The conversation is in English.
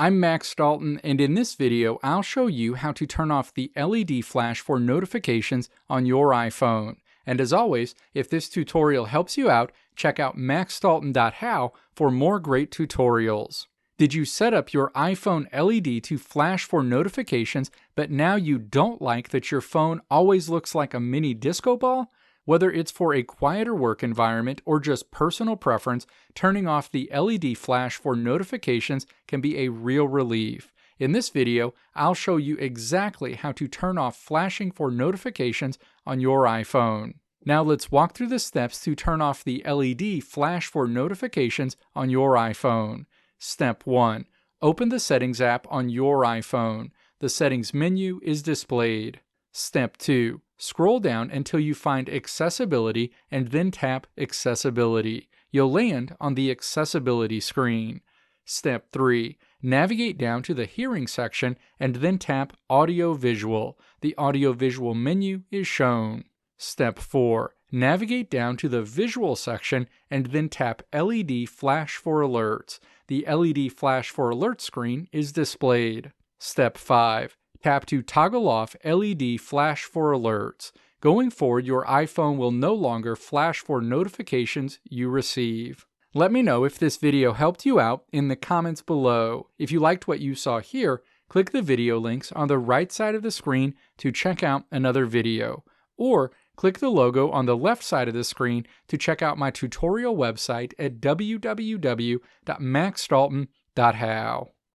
I'm Max Dalton, and in this video I'll show you how to turn off the LED flash for notifications on your iPhone. And as always, if this tutorial helps you out, check out maxdalton.how for more great tutorials. Did you set up your iPhone LED to flash for notifications, but now you don't like that your phone always looks like a mini disco ball? Whether it's for a quieter work environment or just personal preference, turning off the LED flash for notifications can be a real relief. In this video, I'll show you exactly how to turn off flashing for notifications on your iPhone. Now let's walk through the steps to turn off the LED flash for notifications on your iPhone. Step 1. Open the Settings app on your iPhone. The Settings menu is displayed. Step 2. Scroll down until you find Accessibility and then tap Accessibility. You'll land on the Accessibility screen. Step 3. Navigate down to the Hearing section and then tap Audio Visual. The Audio Visual menu is shown. Step 4. Navigate down to the Visual section and then tap LED Flash for Alerts. The LED Flash for Alerts screen is displayed. Step 5. Tap to toggle off LED flash for alerts. Going forward, your iPhone will no longer flash for notifications you receive. Let me know if this video helped you out in the comments below. If you liked what you saw here, click the video links on the right side of the screen to check out another video. Or click the logo on the left side of the screen to check out my tutorial website at www.maxdalton.how.